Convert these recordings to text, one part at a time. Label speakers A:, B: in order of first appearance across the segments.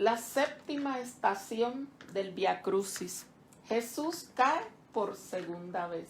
A: La séptima estación del Vía Crucis. Jesús cae por segunda vez.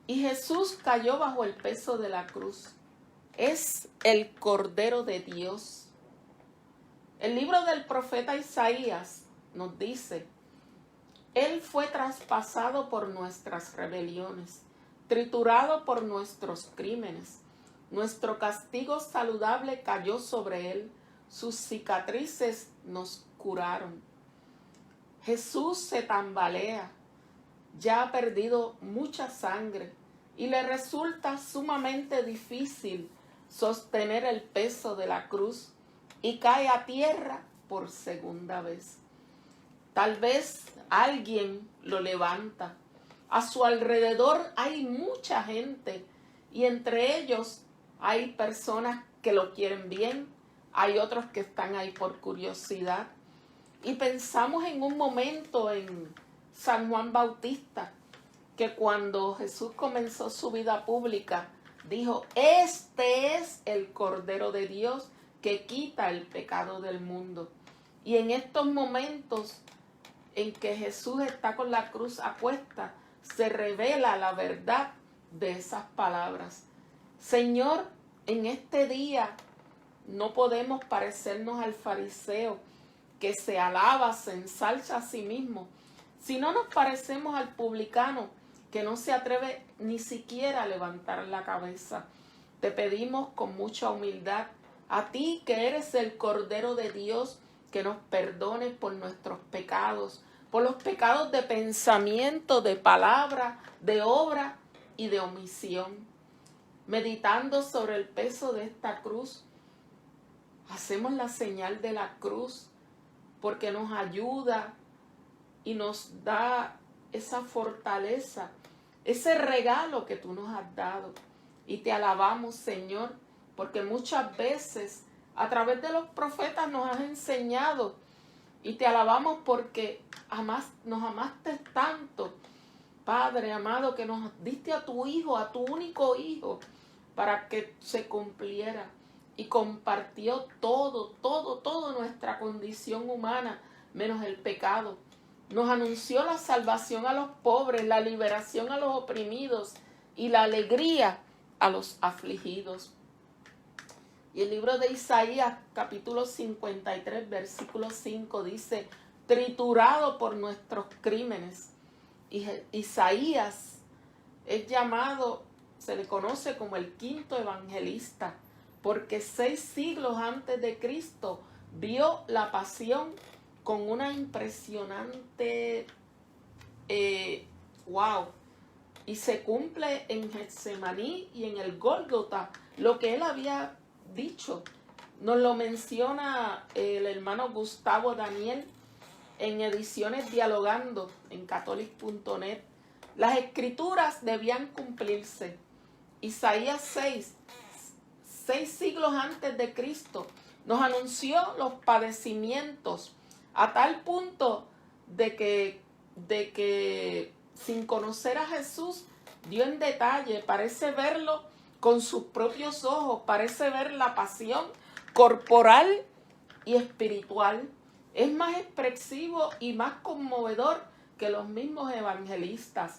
A: Y Jesús cayó bajo el peso de la cruz. Es el Cordero de Dios. El libro del profeta Isaías nos dice: Él fue traspasado por nuestras rebeliones, triturado por nuestros crímenes. Nuestro castigo saludable cayó sobre él. Sus cicatrices nos curaron. Jesús se tambalea. Ya ha perdido mucha sangre y le resulta sumamente difícil sostener el peso de la cruz y cae a tierra por segunda vez. Tal vez alguien lo levanta. A su alrededor hay mucha gente y entre ellos hay personas que lo quieren bien, hay otros que están ahí por curiosidad. Y pensamos en un momento en San Juan Bautista, que cuando Jesús comenzó su vida pública, dijo: este es el Cordero de Dios que quita el pecado del mundo. Y en estos momentos en que Jesús está con la cruz a cuesta, se revela la verdad de esas palabras. Señor, en este día no podemos parecernos al fariseo que se alaba, se ensalza a sí mismo, si no nos parecemos al publicano que no se atreve ni siquiera a levantar la cabeza. Te pedimos con mucha humildad, a ti que eres el Cordero de Dios, que nos perdones por nuestros pecados, por los pecados de pensamiento, de palabra, de obra y de omisión. Meditando sobre el peso de esta cruz, hacemos la señal de la cruz porque nos ayuda y nos da esa fortaleza, ese regalo que tú nos has dado. Y te alabamos, Señor, porque muchas veces a través de los profetas nos has enseñado. Y te alabamos porque nos amaste tanto, Padre amado, que nos diste a tu Hijo, a tu único Hijo, para que se cumpliera. Y compartió toda nuestra condición humana, menos el pecado. Nos anunció la salvación a los pobres, la liberación a los oprimidos y la alegría a los afligidos. Y el libro de Isaías, capítulo 53, versículo 5, dice: triturado por nuestros crímenes. Y Isaías es llamado, se le conoce como el quinto evangelista, porque 6 siglos antes de Cristo vio la pasión con una impresionante y se cumple en Getsemaní y en el Gólgota lo que él había dicho. Nos lo menciona el hermano Gustavo Daniel en Ediciones Dialogando en catholic.net. Las escrituras debían cumplirse. Isaías 6 siglos antes de Cristo, nos anunció los padecimientos a tal punto de que sin conocer a Jesús, dio en detalle, parece verlo con sus propios ojos, parece ver la pasión corporal y espiritual. Es más expresivo y más conmovedor que los mismos evangelistas.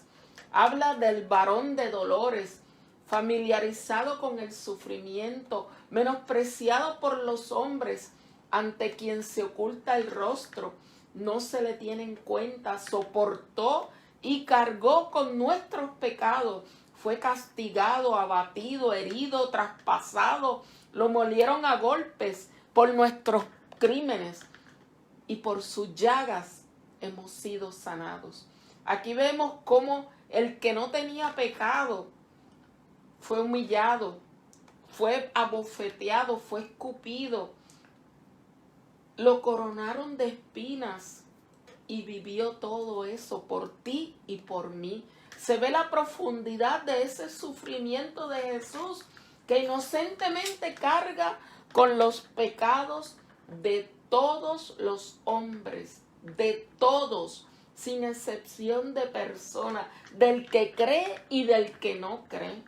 A: Habla del varón de dolores, familiarizado con el sufrimiento, menospreciado por los hombres, ante quien se oculta el rostro, no se le tiene en cuenta, soportó y cargó con nuestros pecados, fue castigado, abatido, herido, traspasado, lo molieron a golpes por nuestros crímenes y por sus llagas hemos sido sanados. Aquí vemos cómo el que no tenía pecado fue humillado, fue abofeteado, fue escupido, lo coronaron de espinas y vivió todo eso por ti y por mí. Se ve la profundidad de ese sufrimiento de Jesús, que inocentemente carga con los pecados de todos los hombres, de todos, sin excepción de persona, del que cree y del que no cree.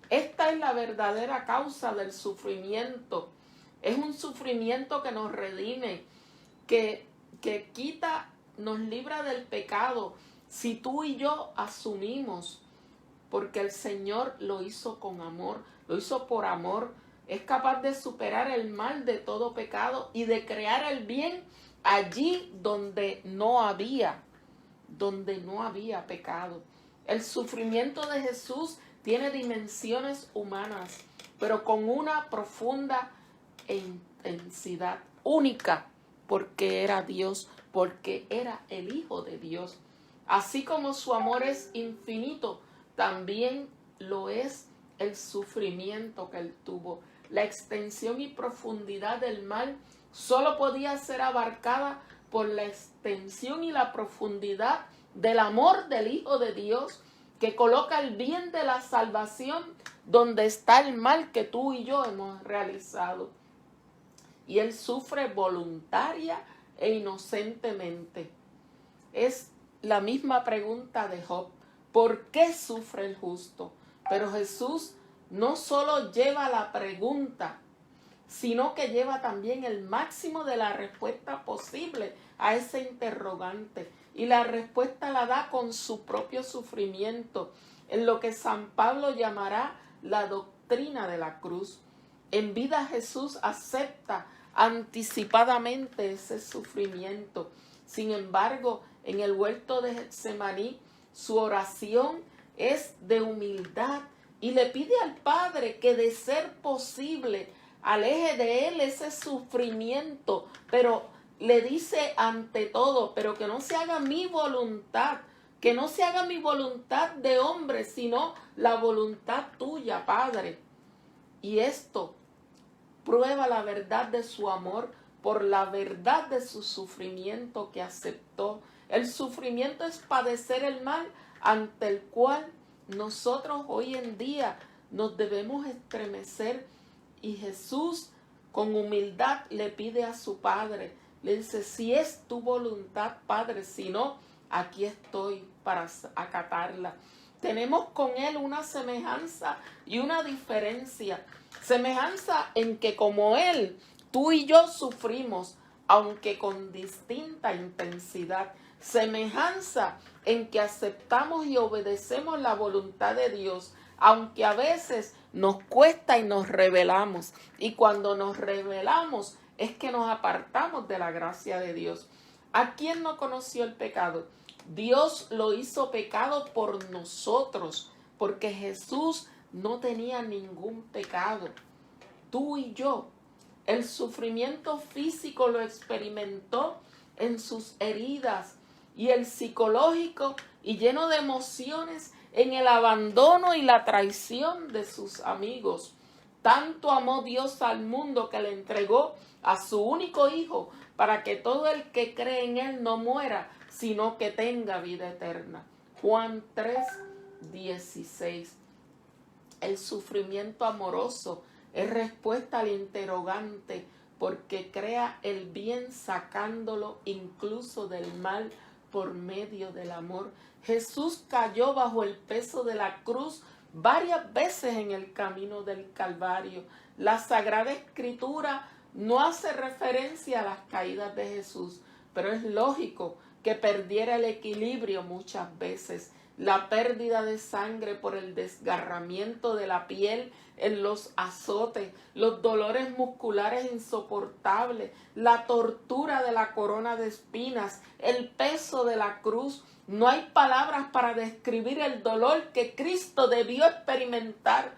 A: Esta es la verdadera causa del sufrimiento. Es un sufrimiento que nos redime. que quita, nos libra del pecado, si tú y yo asumimos, porque el Señor lo hizo con amor, lo hizo por amor, es capaz de superar el mal de todo pecado y de crear el bien allí donde no había pecado. El sufrimiento de Jesús tiene dimensiones humanas, pero con una profunda intensidad única, porque era Dios, porque era el Hijo de Dios. Así como su amor es infinito, también lo es el sufrimiento que él tuvo. La extensión y profundidad del mal solo podía ser abarcada por la extensión y la profundidad del amor del Hijo de Dios, que coloca el bien de la salvación donde está el mal que tú y yo hemos realizado. Y él sufre voluntaria e inocentemente. Es la misma pregunta de Job: ¿por qué sufre el justo? Pero Jesús no solo lleva la pregunta, sino que lleva también el máximo de la respuesta posible a ese interrogante. Y la respuesta la da con su propio sufrimiento, en lo que San Pablo llamará la doctrina de la cruz. En vida Jesús acepta anticipadamente ese sufrimiento. Sin embargo, en el huerto de Getsemaní, su oración es de humildad y le pide al Padre que, de ser posible, aleje de él ese sufrimiento, pero le dice ante todo: pero que no se haga mi voluntad, que no se haga mi voluntad de hombre, sino la voluntad tuya, Padre. Y esto prueba la verdad de su amor por la verdad de su sufrimiento que aceptó. El sufrimiento es padecer el mal ante el cual nosotros hoy en día nos debemos estremecer. Y Jesús con humildad le pide a su Padre, le dice: si es tu voluntad, Padre, si no, aquí estoy para acatarla. Tenemos con él una semejanza y una diferencia. Semejanza en que, como él, tú y yo sufrimos, aunque con distinta intensidad. Semejanza en que aceptamos y obedecemos la voluntad de Dios, aunque a veces nos cuesta y nos rebelamos. Y cuando nos rebelamos es que nos apartamos de la gracia de Dios. ¿A quién no conoció el pecado? Dios lo hizo pecado por nosotros, porque Jesús no tenía ningún pecado. Tú y yo, el sufrimiento físico lo experimentó en sus heridas, y el psicológico y lleno de emociones en el abandono y la traición de sus amigos. Tanto amó Dios al mundo que le entregó a su único Hijo, para que todo el que cree en él no muera, sino que tenga vida eterna. Juan 3:16. El sufrimiento amoroso es respuesta al interrogante, porque crea el bien sacándolo incluso del mal por medio del amor. Jesús cayó bajo el peso de la cruz varias veces en el camino del Calvario. La Sagrada Escritura no hace referencia a las caídas de Jesús, pero es lógico que perdiera el equilibrio muchas veces. La pérdida de sangre por el desgarramiento de la piel en los azotes, los dolores musculares insoportables, la tortura de la corona de espinas, el peso de la cruz. No hay palabras para describir el dolor que Cristo debió experimentar.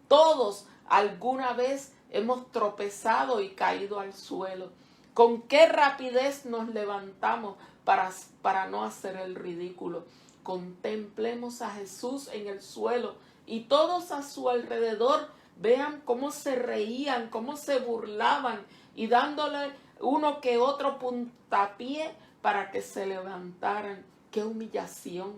A: Todos alguna vez hemos tropezado y caído al suelo. Con qué rapidez nos levantamos para no hacer el ridículo. Contemplemos a Jesús en el suelo y todos a su alrededor vean cómo se reían, cómo se burlaban, y dándole uno que otro puntapié para que se levantaran. ¡Qué humillación!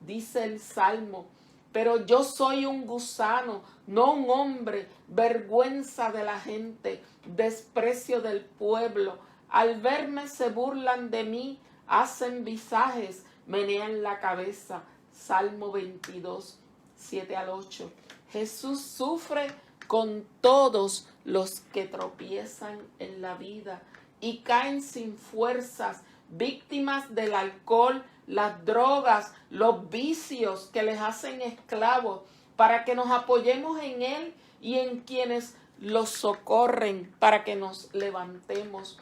A: Dice el Salmo: pero yo soy un gusano, no un hombre, vergüenza de la gente, desprecio del pueblo. Al verme se burlan de mí, hacen visajes, menean la cabeza. Salmo 22, 7-8. Jesús sufre con todos los que tropiezan en la vida y caen sin fuerzas, víctimas del alcohol, las drogas, los vicios que les hacen esclavos, para que nos apoyemos en Él y en quienes los socorren, para que nos levantemos.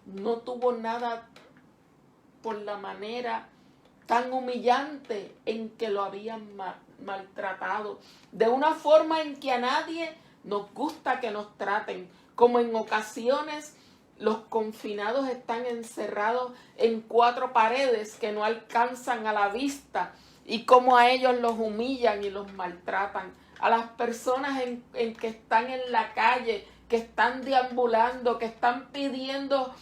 A: No tuvo nada por la manera tan humillante en que lo habían maltratado, de una forma en que a nadie nos gusta que nos traten, como en ocasiones los confinados están encerrados en 4 paredes que no alcanzan a la vista, y como a ellos los humillan y los maltratan. A las personas en que están en la calle, que están deambulando, que están pidiendo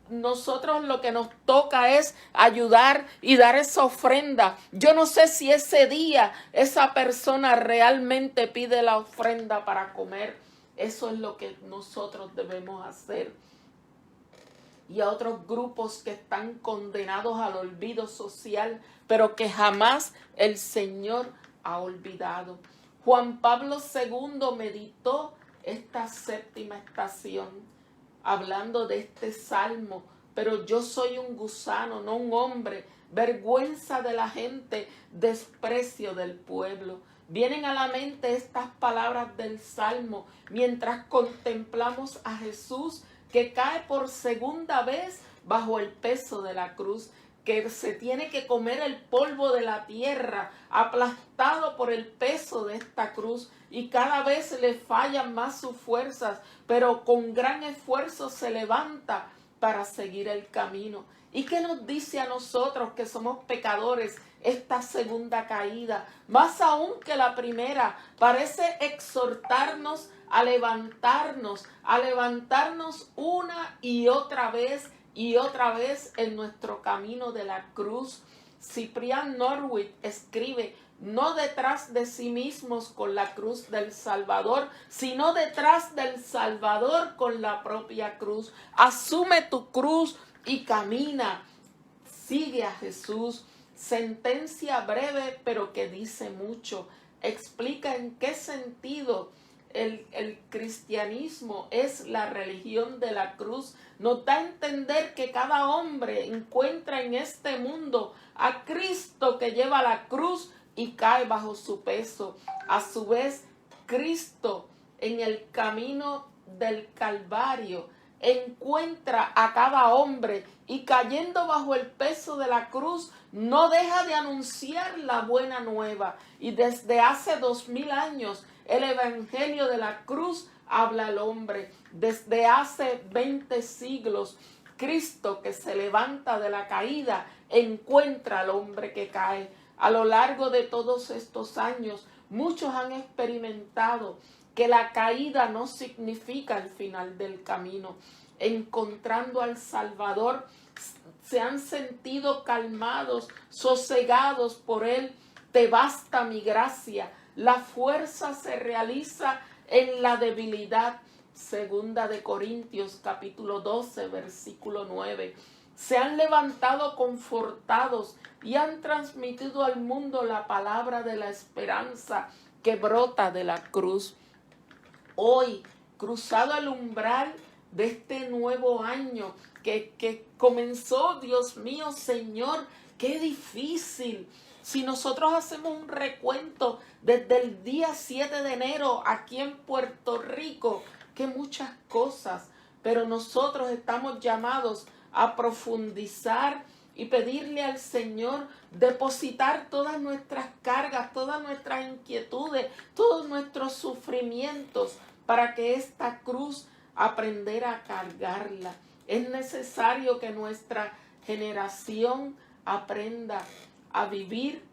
A: nosotros lo que nos toca es ayudar y dar esa ofrenda. Yo no sé si ese día esa persona realmente pide la ofrenda para comer. Eso es lo que nosotros debemos hacer. Y a otros grupos que están condenados al olvido social, pero que jamás el Señor ha olvidado. Juan Pablo II meditó esta 7ª estación, hablando de este salmo: pero yo soy un gusano, no un hombre, vergüenza de la gente, desprecio del pueblo. Vienen a la mente estas palabras del salmo mientras contemplamos a Jesús, que cae por 2ª vez bajo el peso de la cruz, que se tiene que comer el polvo de la tierra, aplastado por el peso de esta cruz, y cada vez le fallan más sus fuerzas, pero con gran esfuerzo se levanta para seguir el camino. ¿Y qué nos dice a nosotros que somos pecadores esta 2ª caída? Más aún que la primera, parece exhortarnos a levantarnos una y otra vez en nuestro camino de la cruz. Cyprian Norwich escribe: no detrás de sí mismos con la cruz del Salvador, sino detrás del Salvador con la propia cruz. Asume tu cruz y camina. Sigue a Jesús. Sentencia breve, pero que dice mucho. Explica en qué sentido el cristianismo es la religión de la cruz. Nos da a entender que cada hombre encuentra en este mundo a Cristo, que lleva la cruz y cae bajo su peso. A su vez, Cristo en el camino del Calvario encuentra a cada hombre, y cayendo bajo el peso de la cruz no deja de anunciar la buena nueva. Y desde hace 2000 años el evangelio de la cruz habla al hombre. Desde hace 20 siglos Cristo, que se levanta de la caída, encuentra al hombre que cae. A lo largo de todos estos años, muchos han experimentado que la caída no significa el final del camino. Encontrando al Salvador, se han sentido calmados, sosegados por Él. Te basta mi gracia. La fuerza se realiza en la debilidad. 2 de Corintios capítulo 12, versículo 9. Se han levantado confortados y han transmitido al mundo la palabra de la esperanza que brota de la cruz. Hoy, cruzado el umbral de este nuevo año que comenzó, Dios mío, Señor, qué difícil. Si nosotros hacemos un recuento desde el día 7 de enero aquí en Puerto Rico, que muchas cosas, pero nosotros estamos llamados a profundizar y pedirle al Señor depositar todas nuestras cargas, todas nuestras inquietudes, todos nuestros sufrimientos, para que esta cruz aprender a cargarla. Es necesario que nuestra generación aprenda a vivir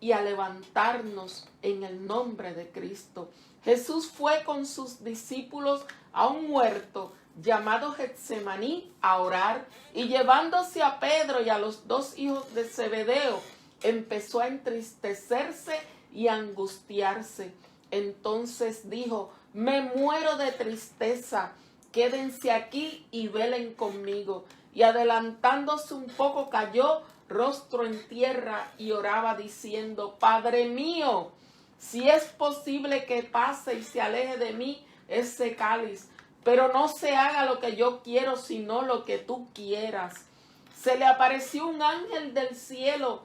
A: y a levantarnos en el nombre de Cristo. Jesús fue con sus discípulos a un huerto llamado Getsemaní a orar, y llevándose a Pedro y a los 2 hijos de Zebedeo, empezó a entristecerse y a angustiarse. Entonces dijo: me muero de tristeza, quédense aquí y velen conmigo. Y adelantándose un poco, cayó rostro en tierra y oraba diciendo: Padre mío, si es posible que pase y se aleje de mí ese cáliz, pero no se haga lo que yo quiero, sino lo que tú quieras. Se le apareció un ángel del cielo